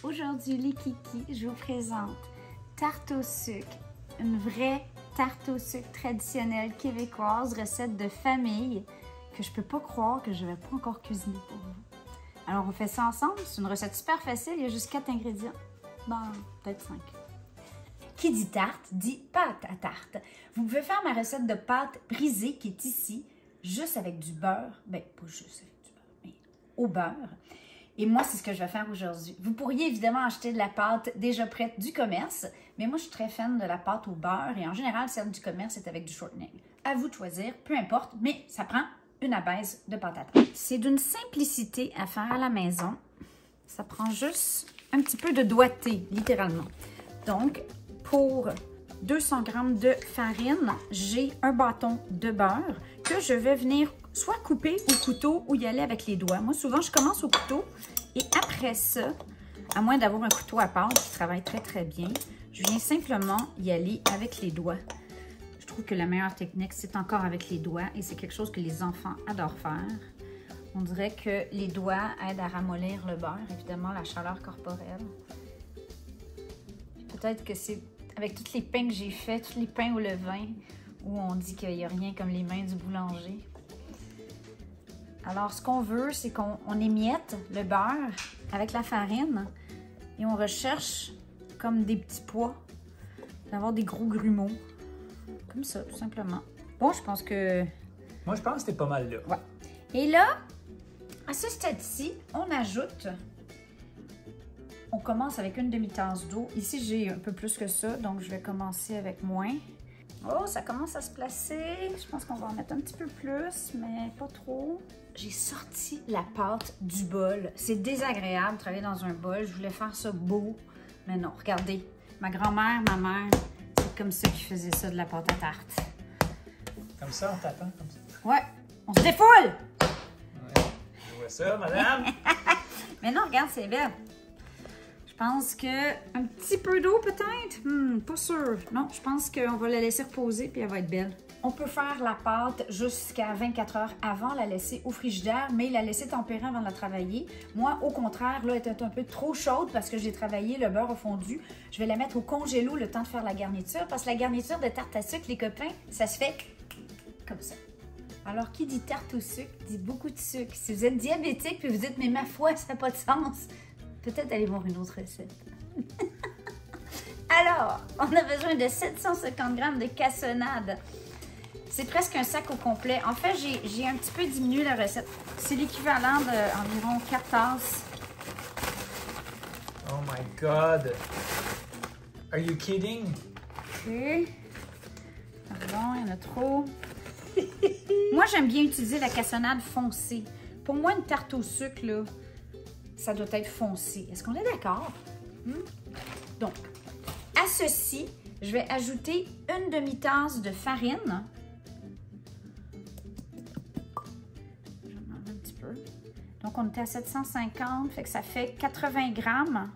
Aujourd'hui, les kikis, je vous présente tarte au sucre, une vraie tarte au sucre traditionnelle québécoise, recette de famille que je peux pas croire que je vais pas encore cuisiner pour vous. Alors, on fait ça ensemble. C'est une recette super facile. Il y a juste 4 ingrédients. Bon, peut-être 5. Qui dit tarte, dit pâte à tarte. Vous pouvez faire ma recette de pâte brisée qui est ici, juste avec du beurre. Bien, pas juste avec du beurre, mais au beurre. Et moi, c'est ce que je vais faire aujourd'hui. Vous pourriez évidemment acheter de la pâte déjà prête du commerce, mais moi, je suis très fan de la pâte au beurre et en général, celle du commerce est avec du shortening. À vous de choisir, peu importe, mais ça prend une abaisse de pâte à tarte. C'est d'une simplicité à faire à la maison. Ça prend juste un petit peu de doigté, littéralement. Donc, pour 200 g de farine, j'ai un bâton de beurre que je vais venir soit couper au couteau ou y aller avec les doigts. Moi, souvent, je commence au couteau et après ça, à moins d'avoir un couteau à pâte qui travaille très, très bien, je viens simplement y aller avec les doigts. Je trouve que la meilleure technique, c'est encore avec les doigts et c'est quelque chose que les enfants adorent faire. On dirait que les doigts aident à ramollir le beurre, évidemment, la chaleur corporelle. Peut-être que c'est avec tous les pains que j'ai faits, tous les pains au levain, où on dit qu'il n'y a rien comme les mains du boulanger. Alors, ce qu'on veut, c'est qu'on émiette le beurre avec la farine et on recherche comme des petits pois, d'avoir des gros grumeaux. Comme ça, tout simplement. Bon, je pense que... Moi, je pense que c'était pas mal là. Ouais. Et là, à ce stade-ci, on ajoute... On commence avec une demi-tasse d'eau. Ici, j'ai un peu plus que ça, donc je vais commencer avec moins. Oh, ça commence à se placer. Je pense qu'on va en mettre un petit peu plus, mais pas trop. J'ai sorti la pâte du bol. C'est désagréable de travailler dans un bol. Je voulais faire ça beau, mais non. Regardez, ma grand-mère, ma mère, c'est comme ça qu'ils faisaient ça, de la pâte à tarte. Comme ça, en tapant, comme ça. Ouais, on se défoule! Ouais, je vois ça, madame. Mais non, regarde, c'est belle. Je pense que un petit peu d'eau peut-être? Pas sûr. Non, je pense qu'on va la laisser reposer puis elle va être belle. On peut faire la pâte jusqu'à 24 heures avant, la laisser au frigidaire, mais la laisser tempérer avant de la travailler. Moi, au contraire, là, elle était un peu trop chaude parce que j'ai travaillé, le beurre a fondu. Je vais la mettre au congélo le temps de faire la garniture parce que la garniture de tarte à sucre, les copains, ça se fait comme ça. Alors, qui dit tarte au sucre, dit beaucoup de sucre. Si vous êtes diabétique puis vous dites, mais ma foi, ça n'a pas de sens, peut-être aller voir une autre recette. Alors, on a besoin de 750 g de cassonade. C'est presque un sac au complet. En fait, j'ai un petit peu diminué la recette. C'est l'équivalent d'environ 4 tasses. Oh my God. Are you kidding? OK. Pardon, il y en a trop. Moi, j'aime bien utiliser la cassonade foncée. Pour moi, une tarte au sucre, là, ça doit être foncé. Est-ce qu'on est d'accord? Donc, à ceci, je vais ajouter une demi-tasse de farine. J'en enlève un petit peu. Donc, on était à 750, fait que ça fait 80 grammes.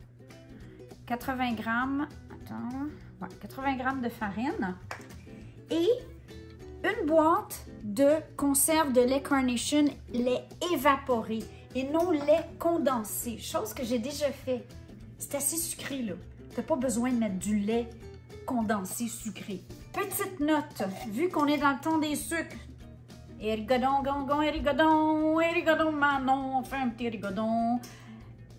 80 grammes, attends, ouais, 80 grammes de farine. Et une boîte de conserve de lait Carnation, lait évaporé. Et non lait condensé, chose que j'ai déjà fait. C'est assez sucré, là. T'as pas besoin de mettre du lait condensé sucré. Petite note, vu qu'on est dans le temps des sucres. Érigodon, gongon, érigodon, manon, on fait un petit érigodon.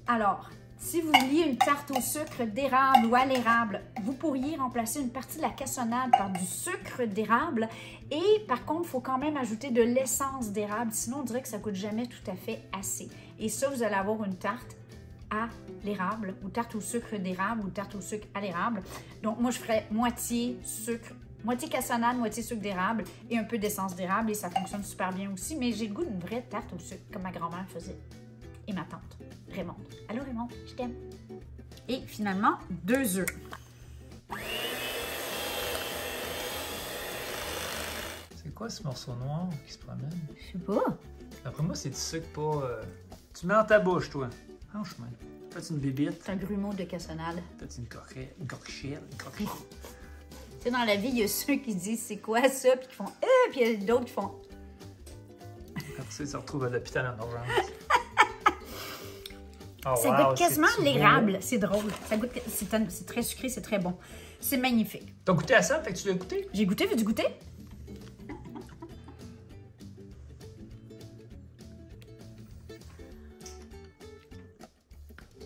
Alors, si vous vouliez une tarte au sucre d'érable ou à l'érable, vous pourriez remplacer une partie de la cassonade par du sucre d'érable. Et par contre, il faut quand même ajouter de l'essence d'érable, sinon on dirait que ça ne coûte jamais tout à fait assez. Et ça, vous allez avoir une tarte à l'érable ou tarte au sucre d'érable ou tarte au sucre à l'érable. Donc moi, je ferais moitié sucre, moitié cassonade, moitié sucre d'érable et un peu d'essence d'érable et ça fonctionne super bien aussi. Mais j'ai le goût d'une vraie tarte au sucre comme ma grand-mère faisait. Et ma tante, Raymonde. Allô Raymonde, je t'aime. Et finalement, 2 œufs. C'est quoi ce morceau noir qui se promène? Je sais pas. D'après moi, c'est du sucre pas... Tu mets dans ta bouche, toi. Franchement. Peut-être une bébite. C'est un grumeau de cassonade. Peut-être une coquette, une coquette, une coquette. Tu sais, dans la vie, il y a ceux qui disent c'est quoi ça, puis qui font puis il y a d'autres qui font. Après ça, ils se retrouvent à l'hôpital en urgence. Oh, Ça wow, goûte quasiment c'est l'érable. C'est drôle. C'est très sucré, c'est très bon. C'est magnifique. T'as goûté à ça? Fait que tu l'as goûté? J'ai goûté, veux-tu goûter?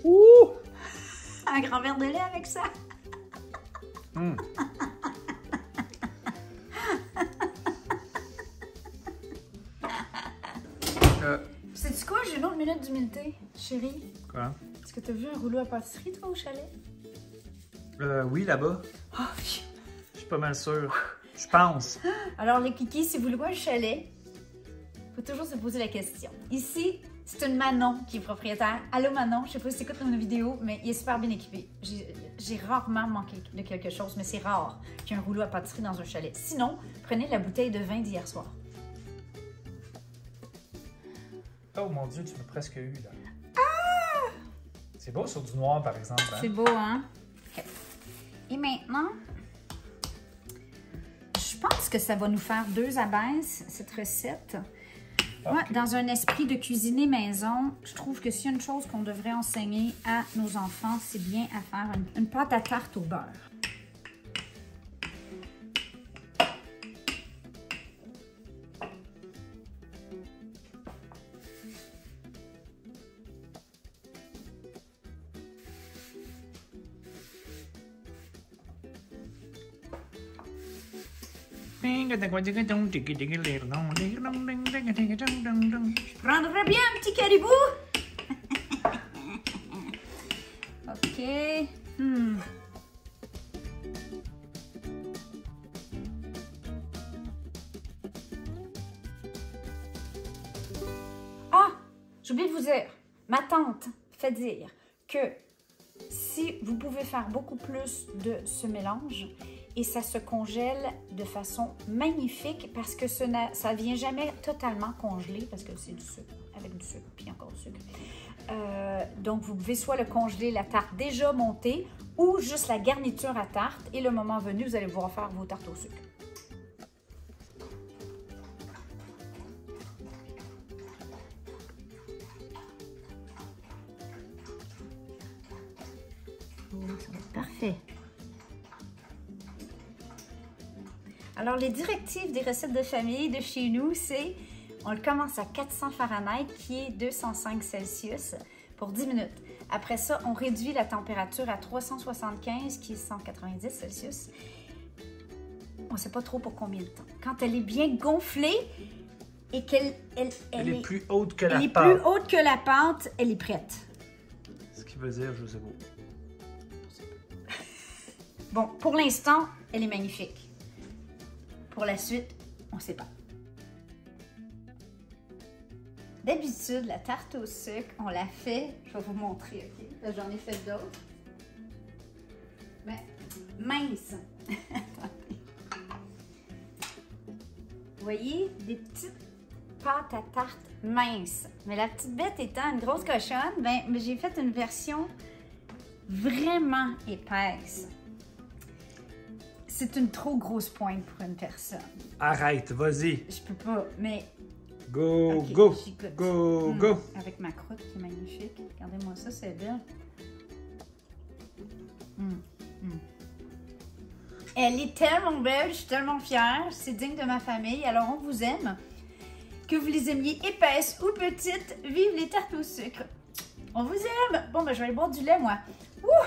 Ouh! Un grand verre de lait avec ça. Hum. Sais-tu quoi? J'ai une autre minute d'humilité, chérie. Quoi? Est-ce que tu as vu un rouleau à pâtisserie, toi, au chalet? Oui, là-bas. Oh, Je suis pas mal sûr. Je pense. alors, les kikis, si vous louez un chalet, il faut toujours se poser la question. Ici, c'est une Manon qui est propriétaire. Allô Manon, je sais pas si tu écoutes nos vidéos, mais il est super bien équipé. J'ai rarement manqué de quelque chose, mais c'est rare qu'il y ait un rouleau à pâtisserie dans un chalet. Sinon, prenez la bouteille de vin d'hier soir. Oh mon Dieu, tu m'as presque eu, là. Ah! C'est beau sur du noir, par exemple. Hein? C'est beau, hein? Okay. Et maintenant, je pense que ça va nous faire 2 abaisses, cette recette. Okay. Moi, dans un esprit de cuisiner maison, je trouve que s'il y a une chose qu'on devrait enseigner à nos enfants, c'est bien à faire une pâte à tarte au beurre. Je prendrais bien un petit caribou. OK. Ah, j'ai oublié de vous dire, ma tante fait dire que si vous pouvez faire beaucoup plus de ce mélange, et ça se congèle de façon magnifique parce que ça ne vient jamais totalement congelé parce que c'est du sucre, avec du sucre, puis encore du sucre. Donc, vous pouvez soit le congeler, la tarte déjà montée, ou juste la garniture à tarte. Et le moment venu, vous allez pouvoir faire vos tartes au sucre. Oh, ça va être parfait. Alors, les directives des recettes de famille de chez nous, c'est on le commence à 400 Fahrenheit, qui est 205 Celsius, pour 10 minutes. Après ça, on réduit la température à 375, qui est 190 Celsius. On ne sait pas trop pour combien de temps. Quand elle est bien gonflée et qu'elle elle est plus haute que la elle est pâte. plus haute que la pâte, elle est prête. Ce qui veut dire, je sais pas. Bon, pour l'instant, elle est magnifique. Pour la suite, on ne sait pas. D'habitude, la tarte au sucre, on la fait, je vais vous montrer, ok? J'en ai fait d'autres. Mais mince. Vous voyez, des petites pâtes à tarte minces. Mais la petite bête étant une grosse cochonne, ben, j'ai fait une version vraiment épaisse. C'est une trop grosse pointe pour une personne. Arrête, vas-y. Je peux pas, mais... Go, okay, go, go. Avec ma croûte qui est magnifique. Regardez-moi ça, c'est belle. Elle est tellement belle, je suis tellement fière. C'est digne de ma famille. Alors, on vous aime. Que vous les aimiez épaisses ou petites, vive les tartes au sucre. On vous aime. Bon, ben, je vais aller boire du lait, moi. Ouh!